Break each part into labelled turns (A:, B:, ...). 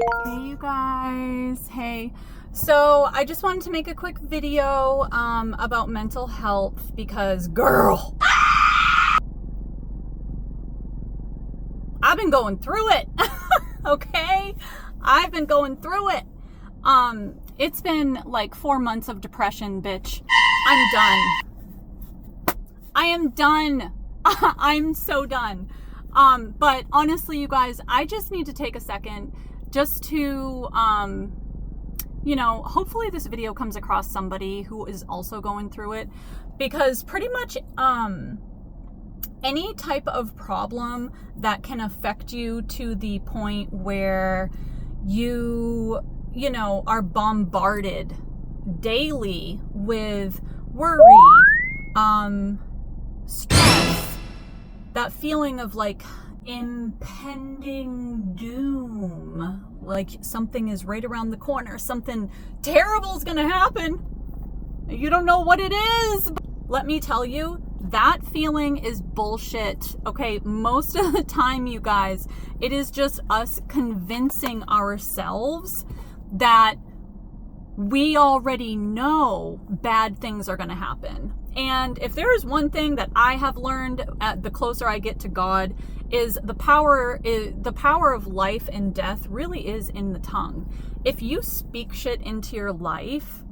A: Hey you guys, hey. So I just wanted to make a quick video about mental health because girl, I've been going through it. Okay? I've been going through it. It's been like 4 months of depression, bitch. I'm done. I am done. I'm so done. But honestly, you guys, I just need to take a second just to, hopefully this video comes across somebody who is also going through it, because pretty much, any type of problem that can affect you to the point where you are bombarded daily with worry, stress, that feeling of like impending doom, like something is right around the corner, something terrible is gonna happen, you don't know what it is. Let me tell you, that feeling is bullshit. Okay, most of the time, you guys, it is just us convincing ourselves that we already know bad things are going to happen. And if there is one thing that I have learned the closer I get to God, is the power of life and death really is in the tongue. If you speak shit into your life,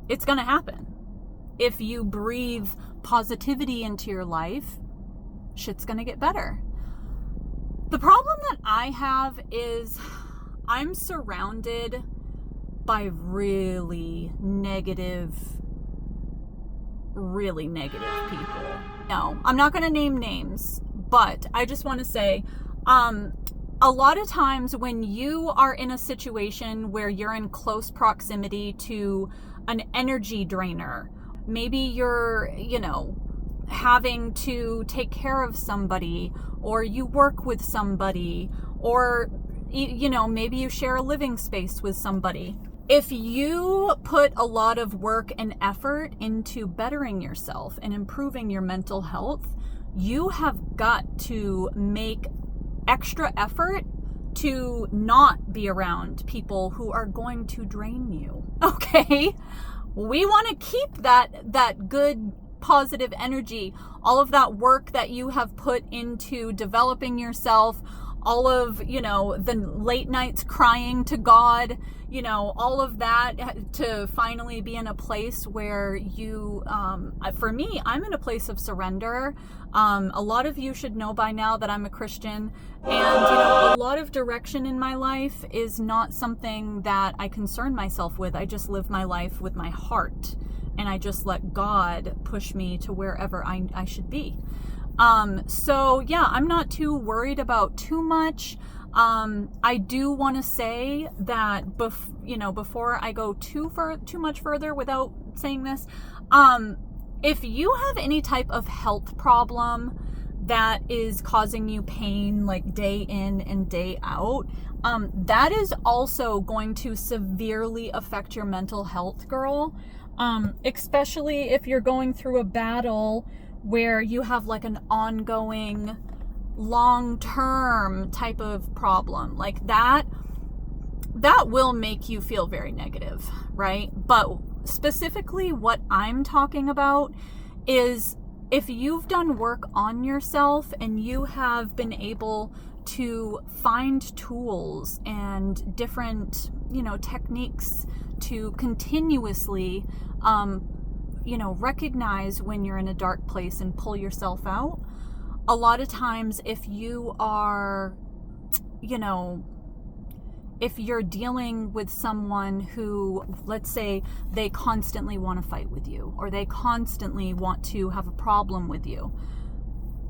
A: it's going to happen. If you breathe positivity into your life, shit's going to get better. The problem that I have is I'm surrounded by really negative people. No, I'm not going to name names, but I just want to say, a lot of times when you are in a situation where you're in close proximity to an energy drainer, maybe you're, having to take care of somebody, or you work with somebody, or, maybe you share a living space with somebody. If you put a lot of work and effort into bettering yourself and improving your mental health, you have got to make extra effort to not be around people who are going to drain you. Okay? We want to keep that good, positive energy, all of that work that you have put into developing yourself, all of, the late nights crying to God, all of that, to finally be in a place where you, for me, I'm in a place of surrender. A lot of you should know by now that I'm a Christian, and, a lot of direction in my life is not something that I concern myself with. I just live my life with my heart, and I just let God push me to wherever I should be. So yeah, I'm not too worried about too much. I do want to say that before I go too much further without saying this, if you have any type of health problem that is causing you pain, like day in and day out, that is also going to severely affect your mental health, girl. Especially if you're going through a battle where you have like an ongoing long-term type of problem like that will make you feel very negative, right? But specifically what I'm talking about is if you've done work on yourself and you have been able to find tools and different, techniques to continuously, recognize when you're in a dark place and pull yourself out. A lot of times if you are, if you're dealing with someone who, let's say, they constantly want to fight with you, or they constantly want to have a problem with you,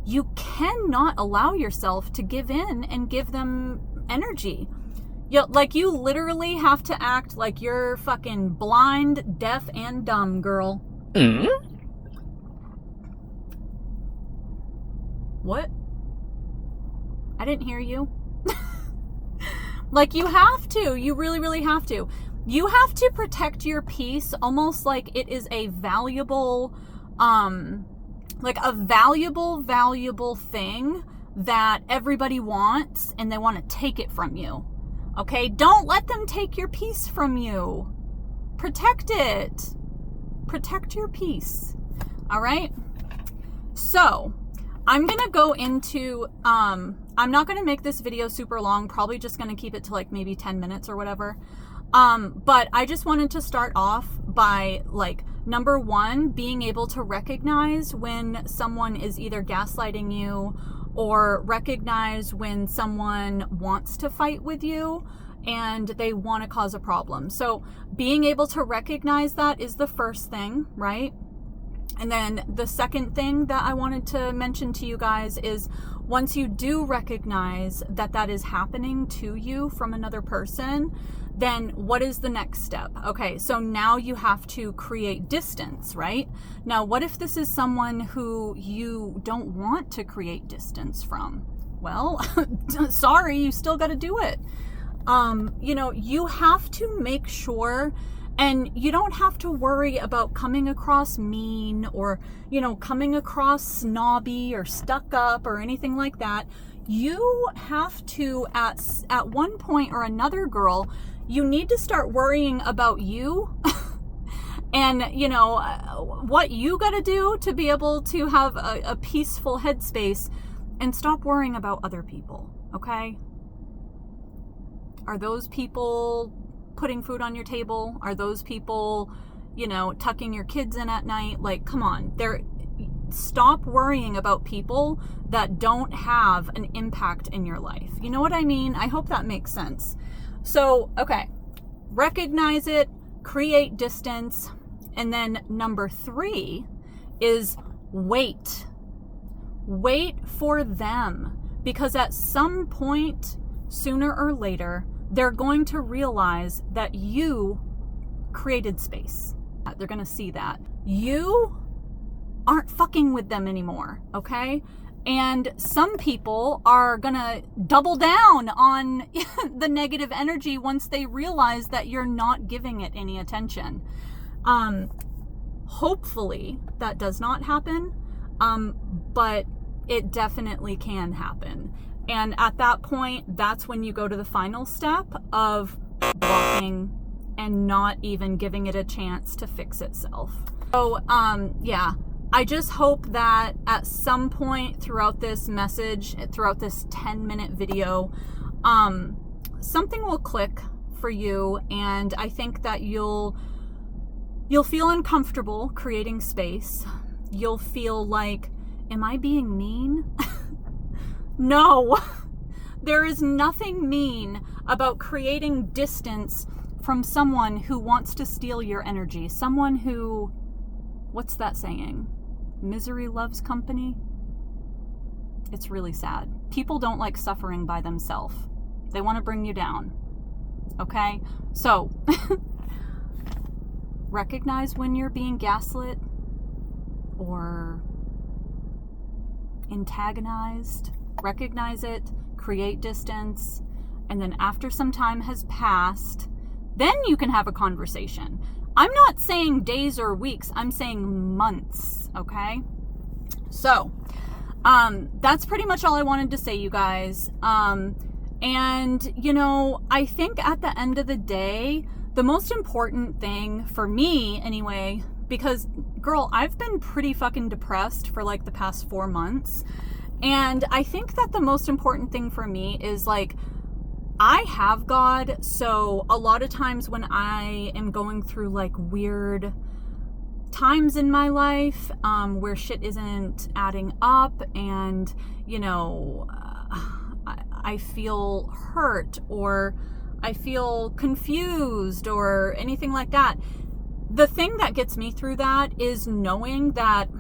A: you cannot allow yourself to give in and give them energy. You literally have to act like you're fucking blind, deaf, and dumb, girl. What? I didn't hear you. You have to. You really, really have to. You have to protect your peace almost like it is a valuable, valuable thing that everybody wants, and they want to take it from you. Okay? Don't let them take your peace from you. Protect it. Protect your peace. All right? So, I'm going to go into, I'm not going to make this video super long, probably just going to keep it to like maybe 10 minutes or whatever. But I just wanted to start off by like, number one, being able to recognize when someone is either gaslighting you or recognize when someone wants to fight with you and they want to cause a problem. So being able to recognize that is the first thing, right? And then the second thing that I wanted to mention to you guys is once you do recognize that that is happening to you from another person, then what is the next step? Okay, so now you have to create distance, right? Now, what if this is someone who you don't want to create distance from? Well, sorry, you still got to do it. You know, you have to make sure, and you don't have to worry about coming across mean or, you know, coming across snobby or stuck up or anything like that. You have to, at one point or another, girl, you need to start worrying about you and, you know, what you got to do to be able to have a peaceful headspace and stop worrying about other people, okay? Are those people putting food on your table? Are those people, you know, tucking your kids in at night? Like, come on. Stop worrying about people that don't have an impact in your life. You know what I mean? I hope that makes sense. So, okay, recognize it, create distance, and then number 3 is wait. Wait for them, because at some point, sooner or later, they're going to realize that you created space. They're going to see that you aren't fucking with them anymore, okay? And some people are gonna double down on the negative energy once they realize that you're not giving it any attention. Hopefully that does not happen, but it definitely can happen. And at that point, that's when you go to the final step of blocking and not even giving it a chance to fix itself. So, yeah. I just hope that at some point throughout this message, throughout this 10-minute video, something will click for you, and I think that you'll feel uncomfortable creating space. You'll feel like, am I being mean? No, there is nothing mean about creating distance from someone who wants to steal your energy. Someone who, what's that saying? Misery loves company. It's really sad. People don't like suffering by themselves. They want to bring you down. Okay? So, recognize when you're being gaslit or antagonized. Recognize it, create distance, and then after some time has passed, then you can have a conversation. I'm not saying days or weeks, I'm saying months, okay? So, that's pretty much all I wanted to say, you guys. And, you know, I think at the end of the day, the most important thing for me, anyway, because, girl, I've been pretty fucking depressed for like the past 4 months. And I think that the most important thing for me is like, I have God, so a lot of times when I am going through like weird times in my life where shit isn't adding up and, you know, I feel hurt or I feel confused or anything like that, the thing that gets me through that is knowing that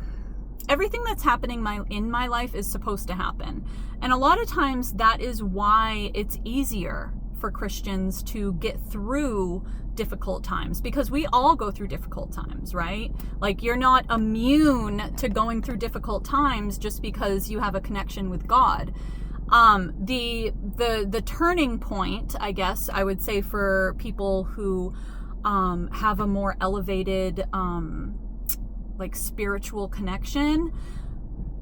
A: everything that's happening in my life is supposed to happen. And a lot of times that is why it's easier for Christians to get through difficult times, because we all go through difficult times, right? Like, you're not immune to going through difficult times just because you have a connection with God. The turning point, I guess I would say, for people who have a more elevated like spiritual connection,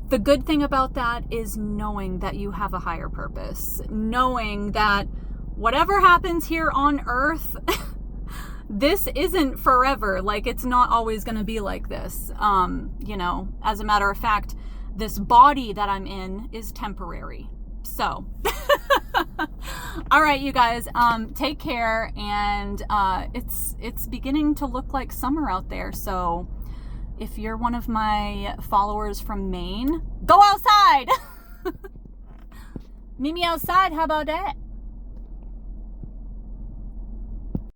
A: the good thing about that is knowing that you have a higher purpose, knowing that whatever happens here on earth, this isn't forever. Like, it's not always going to be like this. You know, as a matter of fact, this body that I'm in is temporary. So, all right, you guys, take care. And it's beginning to look like summer out there. So if you're one of my followers from Maine, go outside. Meet me outside. How about that?